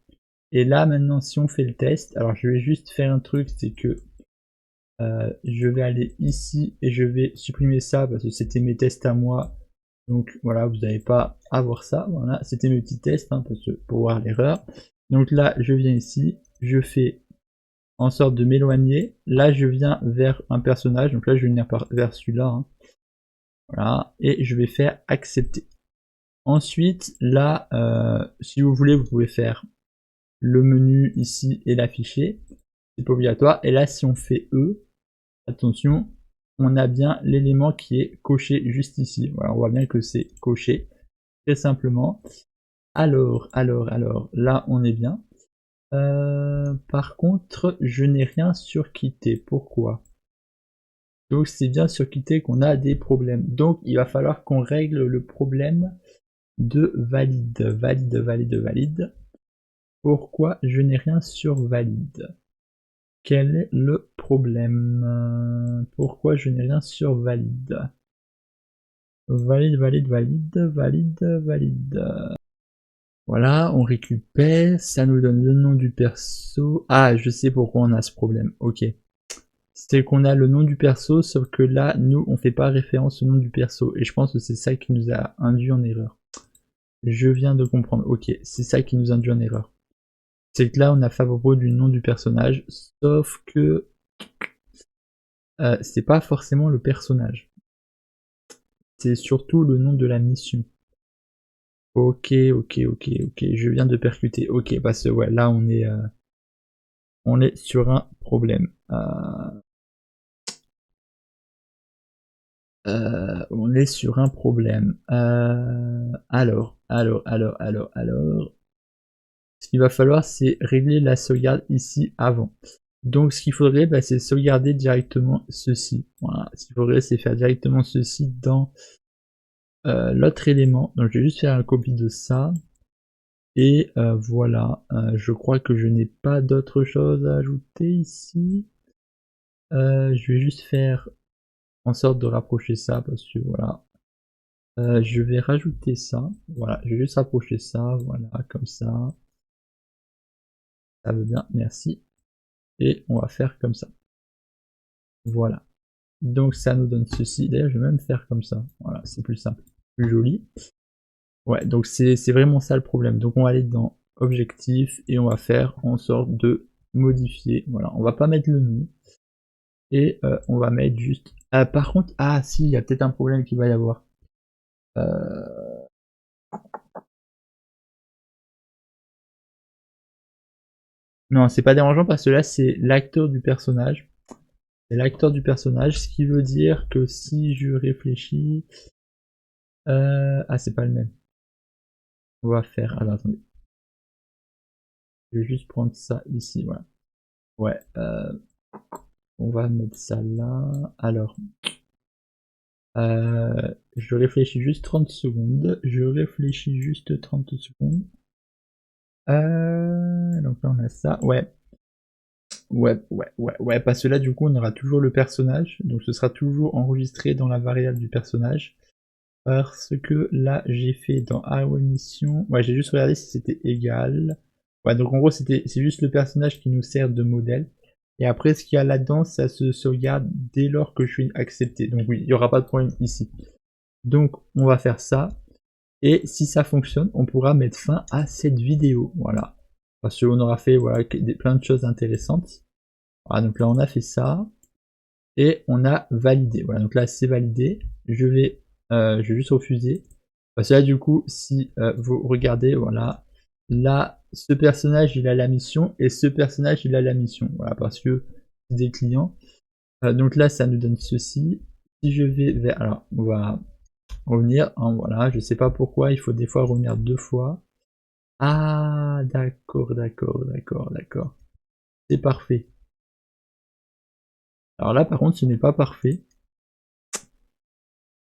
Et là maintenant si on fait le test, alors je vais juste faire un truc, c'est que je vais aller ici et je vais supprimer ça parce que c'était mes tests à moi. Donc voilà, vous n'avez pas à voir ça. Voilà, c'était mes petits tests hein, parce que, pour voir l'erreur. Donc là, je viens ici, je fais en sorte de m'éloigner. Là, je viens vers un personnage. Donc là, je vais venir vers celui-là. Hein. Voilà, et je vais faire accepter. Ensuite, là, si vous voulez, vous pouvez faire le menu ici et l'afficher. C'est pas obligatoire. Et là, si on fait E, attention, on a bien l'élément qui est coché juste ici. Voilà, on voit bien que c'est coché, très simplement. Alors, là on est bien. Par contre, je n'ai rien sur quitté. Pourquoi? Donc c'est bien sur quitté qu'on a des problèmes. Donc il va falloir qu'on règle le problème de valide. Pourquoi je n'ai rien sur valide? Quel est le problème? Pourquoi je n'ai rien sur valide? Valide. Voilà, on récupère, ça nous donne le nom du perso. Ah, je sais pourquoi on a ce problème, ok. C'est qu'on a le nom du perso, sauf que là, nous, on fait pas référence au nom du perso. Et je pense que c'est ça qui nous a induit en erreur. Je viens de comprendre, ok, c'est ça qui nous induit en erreur. C'est que là, on a fait à propos du nom du personnage, sauf que c'est pas forcément le personnage. C'est surtout le nom de la mission. Ok, je viens de percuter. Ok, parce que ouais, là on est sur un problème. On est sur un problème. Alors. Ce qu'il va falloir, c'est régler la sauvegarde ici avant. Donc ce qu'il faudrait, bah, c'est sauvegarder directement ceci. Voilà. Ce qu'il faudrait, c'est faire directement ceci dans l'autre élément. Donc je vais juste faire un copie de ça. Et voilà, je crois que je n'ai pas d'autre chose à ajouter ici. Je vais juste faire en sorte de rapprocher ça parce que voilà. Je vais rajouter ça. Voilà, je vais juste rapprocher ça. Voilà, comme ça. Ça veut bien, merci. Et on va faire comme ça. Voilà. Donc ça nous donne ceci. D'ailleurs, je vais même faire comme ça. Voilà, c'est plus simple, plus joli. Ouais, donc c'est vraiment ça le problème. Donc on va aller dans Objectif et on va faire en sorte de modifier. Voilà, on va pas mettre le nom. Et on va mettre juste... par contre, ah si, il y a peut-être un problème qu'il va y avoir. Non, c'est pas dérangeant parce que là, c'est l'acteur du personnage. C'est l'acteur du personnage, ce qui veut dire que si je réfléchis... Ah, c'est pas le même. On va faire... Alors, attendez. Je vais juste prendre ça ici, voilà. Ouais, on va mettre ça là. Alors... je réfléchis juste 30 secondes. Donc là, on a ça. Ouais, parce que là, du coup, on aura toujours le personnage, donc ce sera toujours enregistré dans la variable du personnage. Parce que là, j'ai fait dans Arrow Mission, ouais, j'ai juste regardé si c'était égal. Ouais, donc en gros, c'est juste le personnage qui nous sert de modèle. Et après, ce qu'il y a là-dedans, ça se sauvegarde dès lors que je suis accepté. Donc oui, il n'y aura pas de problème ici. Donc, on va faire ça. Et si ça fonctionne, on pourra mettre fin à cette vidéo. Voilà. Parce qu'on aura fait voilà, plein de choses intéressantes. Voilà, donc là on a fait ça et on a validé. Voilà, donc là c'est validé. Je vais juste refuser. Parce que là du coup, si vous regardez, voilà, là ce personnage il a la mission et ce personnage il a la mission. Voilà, parce que c'est des clients. Donc là ça nous donne ceci. Si je vais vers, alors on va revenir. Hein, voilà, je sais pas pourquoi il faut des fois revenir deux fois. Ah d'accord. C'est parfait. Alors là par contre ce n'est pas parfait.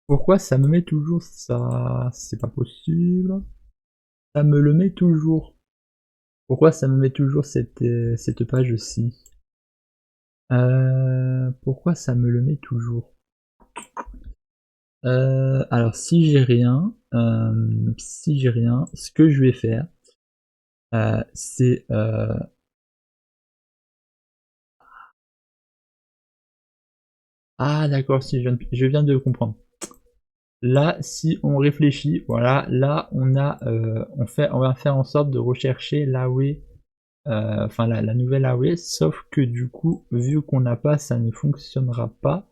Pourquoi ça me met toujours ça? C'est pas possible. Ça me le met toujours. Pourquoi ça me met toujours cette page-ci? Pourquoi ça me le met toujours? Alors si j'ai rien, ce que je vais faire, c'est... Ah d'accord, si je viens de comprendre. Là, si on réfléchit, voilà, là on a, on va faire en sorte de rechercher l'AOE, enfin la nouvelle AOE, sauf que du coup, vu qu'on n'a pas, ça ne fonctionnera pas.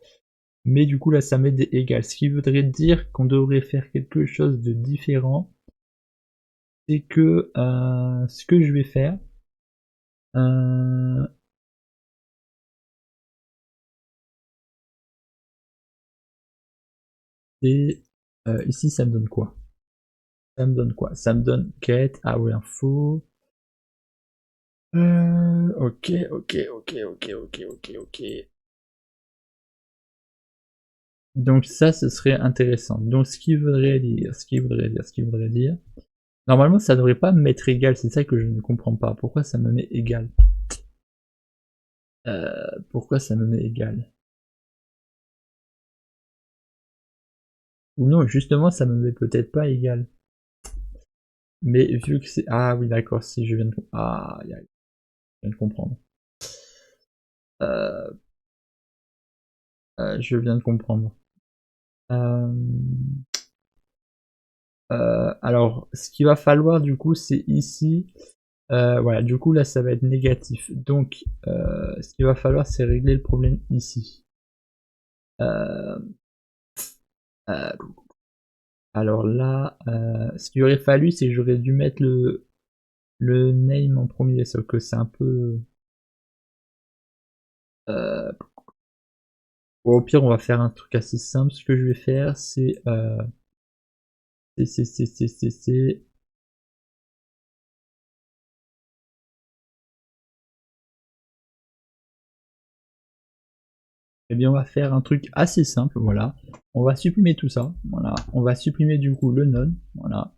Mais du coup là, ça met des égales, ce qui voudrait dire qu'on devrait faire quelque chose de différent. C'est que ce que je vais faire, euh, c'est ici, ça me donne quoi? Ça me donne quoi? Ça me donne get, AOE info. Ok, ok, ok, ok, ok, ok, ok. Donc ça, ce serait intéressant. Donc ce qui voudrait dire, ce qui voudrait dire, ce qui voudrait dire. Normalement, ça devrait pas me mettre égal. C'est ça que je ne comprends pas. Pourquoi ça me met égal? Pourquoi ça me met égal? Ou non, justement, ça me met peut-être pas égal. Mais vu que c'est... Ah oui, d'accord, si je viens de... Ah, je viens de comprendre. Euh, je viens de comprendre. Euh, alors, ce qu'il va falloir du coup, c'est ici... voilà, du coup là ça va être négatif. Donc ce qu'il va falloir c'est régler le problème ici. Euh, euh, alors là, ce qu'il aurait fallu c'est que j'aurais dû mettre le name en premier, sauf que c'est un peu... Euh, au pire on va faire un truc assez simple. Ce que je vais faire c'est... c'est... Eh bien on va faire un truc assez simple, voilà. On va supprimer tout ça, voilà. On va supprimer du coup le none, voilà.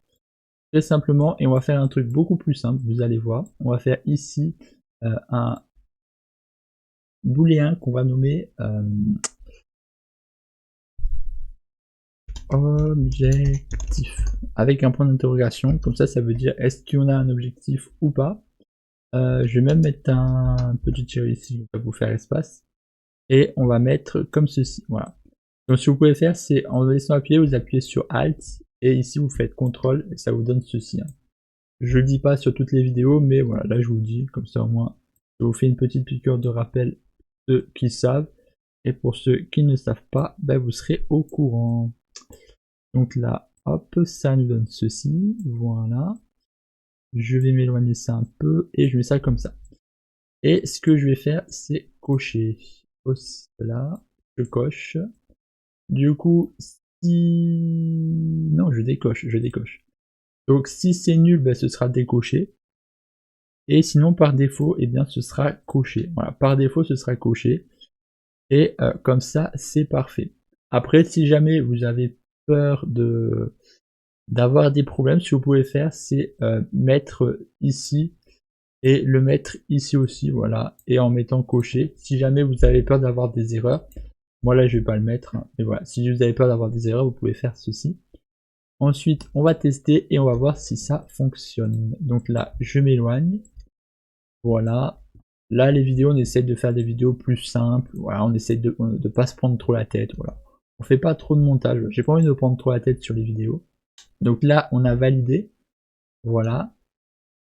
Très simplement, et on va faire un truc beaucoup plus simple, vous allez voir. On va faire ici un booléen qu'on va nommer objectif, avec un point d'interrogation, comme ça veut dire est-ce qu'on a un objectif ou pas. Je vais même mettre un petit tiré ici pour vous faire espace, et on va mettre comme ceci, voilà. Donc ce que vous pouvez faire, c'est en laissant appuyer, vous appuyez sur Alt, et ici vous faites CTRL, et ça vous donne ceci. Hein. Je le dis pas sur toutes les vidéos, mais voilà, là je vous le dis, comme ça au moins, je vous fais une petite piqûre de rappel, ceux qui savent, et pour ceux qui ne savent pas, ben vous serez au courant. Donc là, hop, ça nous donne ceci, voilà. Je vais m'éloigner ça un peu, et je mets ça comme ça. Et ce que je vais faire, c'est cocher. Là, je coche. Du coup, si... Non, je décoche, je décoche. Donc si c'est nul, ben, ce sera décoché. Et sinon, par défaut, eh bien, ce sera coché. Voilà, par défaut, ce sera coché. Et comme ça, c'est parfait. Après, si jamais vous avez peur d'avoir des problèmes, ce que vous pouvez faire, c'est mettre ici et le mettre ici aussi, voilà, et en mettant coché. Si jamais vous avez peur d'avoir des erreurs, moi là, je vais pas le mettre, hein, mais voilà, si vous avez peur d'avoir des erreurs, vous pouvez faire ceci. Ensuite, on va tester et on va voir si ça fonctionne. Donc là, je m'éloigne. Voilà. Là, les vidéos, on essaie de faire des vidéos plus simples. Voilà, on essaie de pas se prendre trop la tête. Voilà. On fait pas trop de montage. J'ai pas envie de prendre trop la tête sur les vidéos. Donc là, on a validé. Voilà.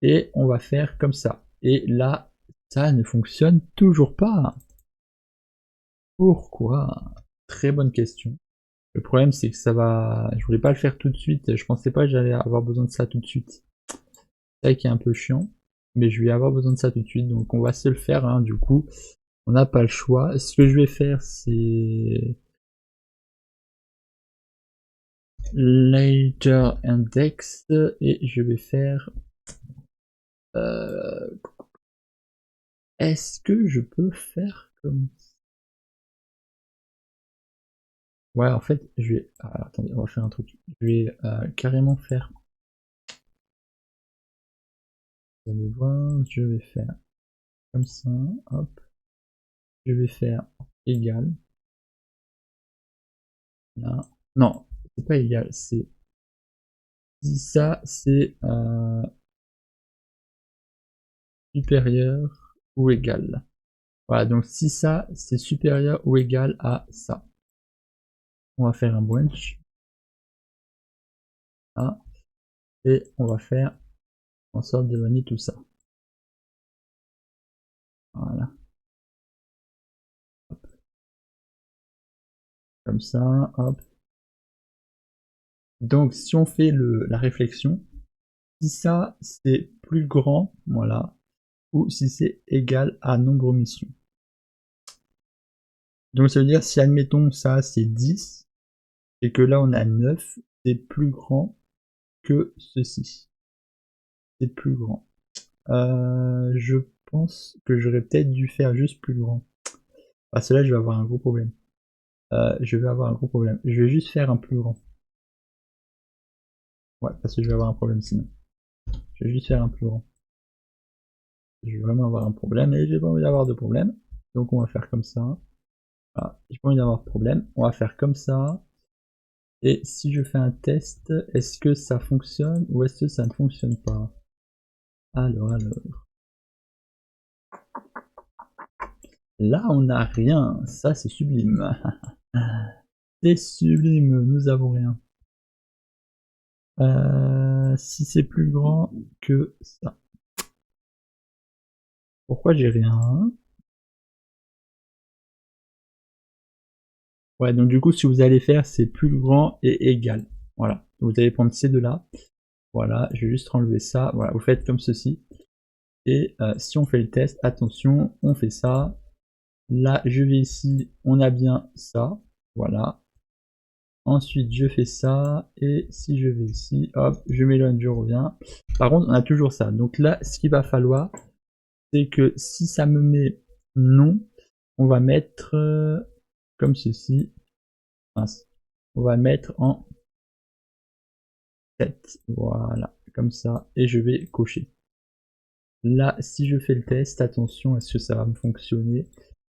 Et on va faire comme ça. Et là, ça ne fonctionne toujours pas. Pourquoi? Très bonne question. Le problème, c'est que ça va... Je voulais pas le faire tout de suite. Je pensais pas que j'allais avoir besoin de ça tout de suite. C'est ça qui est un peu chiant. Mais je vais avoir besoin de ça tout de suite. Donc on va se le faire, hein, du coup. On n'a pas le choix. Ce que je vais faire, c'est later index et je vais faire. Euh, Est-ce que je peux faire comme ouais, en fait, je vais. Ah, attendez, on va faire un truc. Je vais carrément faire. Vous allez voir, je vais faire comme ça. Hop. Je vais faire égal. Là. Non, c'est pas égal. C'est si ça, c'est supérieur ou égal. Voilà, donc si ça, c'est supérieur ou égal à ça. On va faire un branch. Ah, et on va faire en sorte d'éloigner tout ça. Voilà. Hop. Comme ça, hop. Donc si on fait la réflexion, si ça c'est plus grand, voilà, ou si c'est égal à nombre mission. Donc ça veut dire si admettons ça c'est 10 et que là on a 9, c'est plus grand que ceci. C'est plus grand. Je pense que j'aurais peut-être dû faire juste plus grand. Parce que là je vais avoir un gros problème. Je vais juste faire un plus grand. Ouais, parce que je vais avoir un problème sinon. Je vais juste faire un plus grand. Je vais vraiment avoir un problème et j'ai pas envie d'avoir de problème. Donc on va faire comme ça. Voilà, j'ai pas envie d'avoir de problème. On va faire comme ça. Et si je fais un test, est-ce que ça fonctionne ou est-ce que ça ne fonctionne pas? Alors. Là, on n'a rien. Ça, c'est sublime. C'est sublime, nous avons rien. Si c'est plus grand que ça. Pourquoi j'ai rien? Ouais, donc du coup, ce que vous allez faire, c'est plus grand et égal. Voilà. Vous allez prendre ces deux-là. Voilà, je vais juste enlever ça. Voilà, vous faites comme ceci. Et si on fait le test, attention, on fait ça. Là, je vais ici, on a bien ça. Voilà. Ensuite, je fais ça. Et si je vais ici, hop, je m'éloigne, je reviens. Par contre, on a toujours ça. Donc là, ce qu'il va falloir, c'est que si ça me met non, on va mettre comme ceci. Mince. On va mettre en 7. Voilà, comme ça. Et je vais cocher. Là, si je fais le test, attention, est-ce que ça va me fonctionner?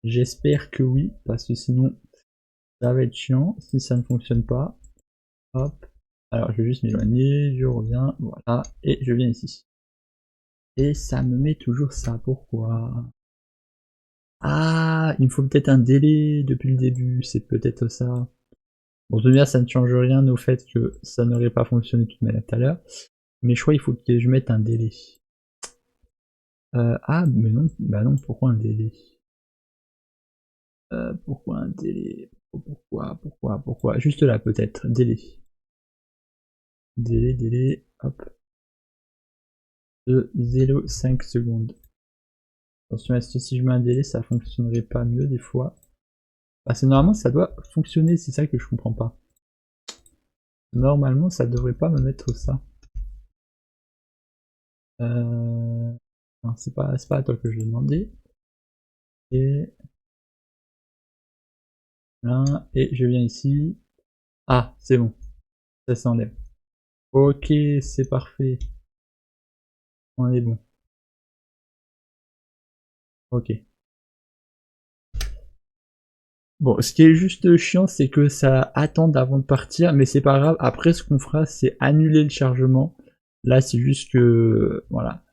J'espère que oui, parce que sinon, ça va être chiant si ça ne fonctionne pas. Hop. Alors, je vais juste m'éloigner, je reviens, voilà, et je viens ici. Et ça me met toujours ça, pourquoi? Ah, il me faut peut-être un délai depuis le début, c'est peut-être ça. Bon, de toute manière, ça ne change rien au fait que ça n'aurait pas fonctionné de toute manière tout à l'heure. Mais je crois qu'il faut que je mette un délai. Ah, mais non, bah non, pourquoi un délai? Pourquoi un délai? Pourquoi? Juste là, peut-être, délai. Délai, hop. De 0,5 secondes. Attention, est-ce que si je mets un délai, ça fonctionnerait pas mieux des fois? Parce que normalement, ça doit fonctionner, c'est ça que je comprends pas. Normalement, ça devrait pas me mettre ça. Non, c'est pas à toi que je vais demander. Et là, et je viens ici. Ah, c'est bon. Ça s'enlève. Ok, c'est parfait. On est bon. Ok. Bon, ce qui est juste chiant, c'est que ça attend avant de partir, mais c'est pas grave. Après, ce qu'on fera, c'est annuler le chargement. Là, c'est juste que, voilà.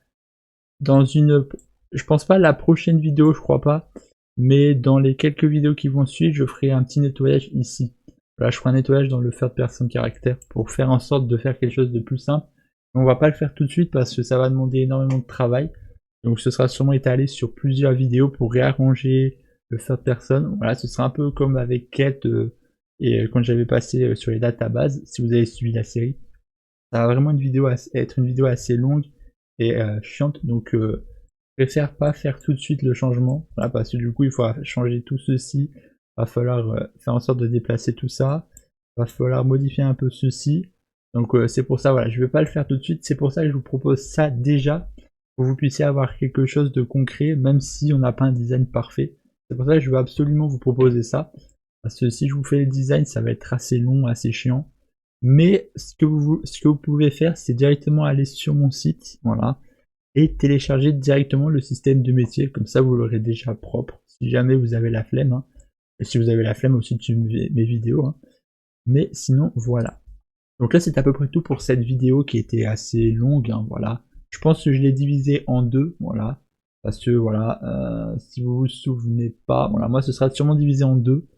Dans une, je pense pas la prochaine vidéo, je crois pas, mais dans les quelques vidéos qui vont suivre, je ferai un petit nettoyage ici. Là, je ferai un nettoyage dans le third person caractère pour faire en sorte de faire quelque chose de plus simple. On va pas le faire tout de suite parce que ça va demander énormément de travail. Donc ce sera sûrement étalé sur plusieurs vidéos pour réarranger le third person. Voilà, ce sera un peu comme avec Kate et quand j'avais passé sur les databases, si vous avez suivi la série. Ça va vraiment être une vidéo assez longue et chiante, donc je préfère pas faire tout de suite le changement, voilà, parce que du coup il faudra changer tout ceci, va falloir faire en sorte de déplacer tout ça, va falloir modifier un peu ceci, donc c'est pour ça, voilà, je vais pas le faire tout de suite, c'est pour ça que je vous propose ça déjà, pour que vous puissiez avoir quelque chose de concret, même si on n'a pas un design parfait. C'est pour ça que je veux absolument vous proposer ça, parce que si je vous fais le design, ça va être assez long, assez chiant. Mais ce que vous pouvez faire, c'est directement aller sur mon site, voilà, et télécharger directement le système de métier, comme ça vous l'aurez déjà propre, si jamais vous avez la flemme, hein. Et si vous avez la flemme aussi de suivre mes vidéos, hein. Mais sinon, voilà. Donc là, c'est à peu près tout pour cette vidéo qui était assez longue, hein, voilà. Je pense que je l'ai divisé en deux, voilà. Parce que voilà, si vous vous souvenez pas, voilà, moi ce sera sûrement divisé en deux.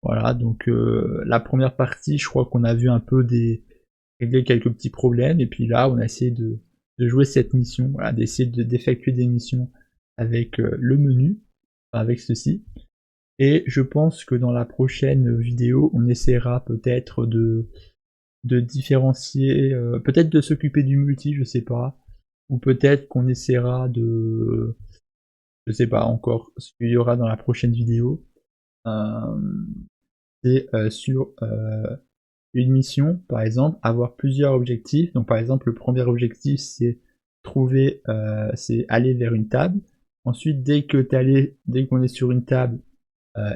Voilà, donc la première partie, je crois qu'on a vu un peu régler quelques petits problèmes, et puis là on a essayé de jouer cette mission, voilà, d'essayer d'effectuer des missions avec le menu, avec ceci. Et je pense que dans la prochaine vidéo, on essaiera peut-être de différencier, peut-être de s'occuper du multi, je sais pas, ou peut-être qu'on essaiera je sais pas encore ce qu'il y aura dans la prochaine vidéo. C'est sur une mission, par exemple, avoir plusieurs objectifs. Donc par exemple, le premier objectif, c'est c'est aller vers une table. Ensuite, dès qu'on est sur une table,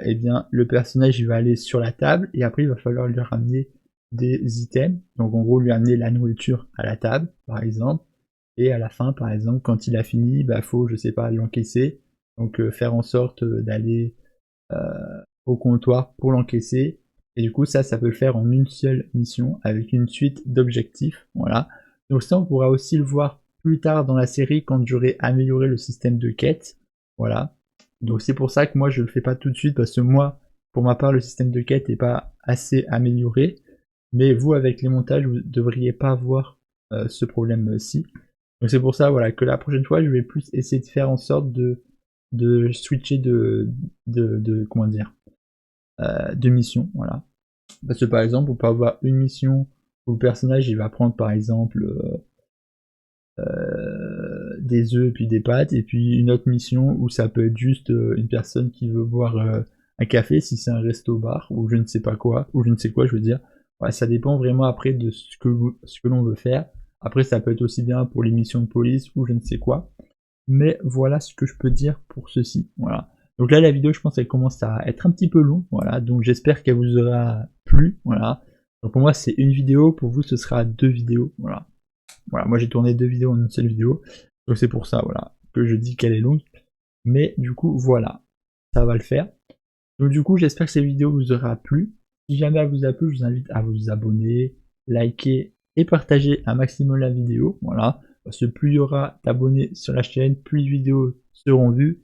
eh bien, le personnage il va aller sur la table et après il va falloir lui ramener des items. Donc en gros, lui amener la nourriture à la table, par exemple. Et à la fin, par exemple, quand il a fini, bah faut, je sais pas, l'encaisser. Donc faire en sorte d'aller au comptoir pour l'encaisser. Et du coup, ça peut le faire en une seule mission avec une suite d'objectifs. Voilà. Donc ça, on pourra aussi le voir plus tard dans la série quand j'aurai amélioré le système de quête. Voilà. Donc c'est pour ça que moi je le fais pas tout de suite parce que moi, pour ma part, le système de quête est pas assez amélioré. Mais vous, avec les montages, vous devriez pas voir ce problème-ci. Donc c'est pour ça, voilà, que la prochaine fois, je vais plus essayer de faire en sorte de switcher comment dire, de mission, voilà. Parce que par exemple, on peut avoir une mission où le personnage il va prendre par exemple des œufs et puis des pâtes, et puis une autre mission où ça peut être juste une personne qui veut boire un café si c'est un resto-bar ou je ne sais pas quoi, ou je ne sais quoi, je veux dire. Ouais, ça dépend vraiment après de ce que l'on veut faire. Après, ça peut être aussi bien pour les missions de police ou je ne sais quoi. Mais voilà ce que je peux dire pour ceci. Voilà. Donc là, la vidéo, je pense qu'elle commence à être un petit peu longue. Voilà. Donc j'espère qu'elle vous aura plu. Voilà. Donc pour moi, c'est une vidéo. Pour vous, ce sera 2 vidéos. Voilà. Voilà. Moi, j'ai tourné 2 vidéos en une seule vidéo. Donc c'est pour ça, voilà, que je dis qu'elle est longue. Mais du coup, voilà. Ça va le faire. Donc du coup, j'espère que cette vidéo vous aura plu. Si jamais elle vous a plu, je vous invite à vous abonner, liker et partager un maximum la vidéo. Voilà. Parce que plus il y aura d'abonnés sur la chaîne, plus les vidéos seront vues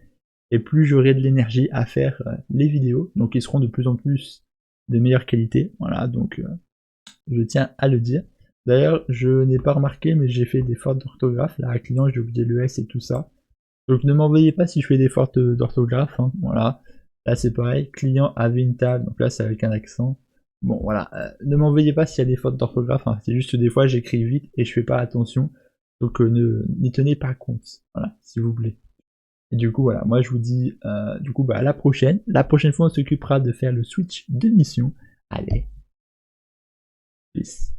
et plus j'aurai de l'énergie à faire les vidéos. Donc ils seront de plus en plus de meilleure qualité. Voilà, donc je tiens à le dire. D'ailleurs, je n'ai pas remarqué, mais j'ai fait des fautes d'orthographe. Là, à client, j'ai oublié le S et tout ça. Donc ne m'envoyez pas si je fais des fautes d'orthographe. Hein. Voilà. Là, c'est pareil. Client avait une table. Donc là, c'est avec un accent. Bon, voilà. Ne m'envoyez pas s'il y a des fautes d'orthographe. Hein. C'est juste que des fois, j'écris vite et je fais pas attention. Donc n'y tenez pas compte. Voilà, s'il vous plaît. Et du coup, voilà. Moi, je vous dis, du coup, bah, à la prochaine. La prochaine fois, on s'occupera de faire le switch de mission. Allez. Peace.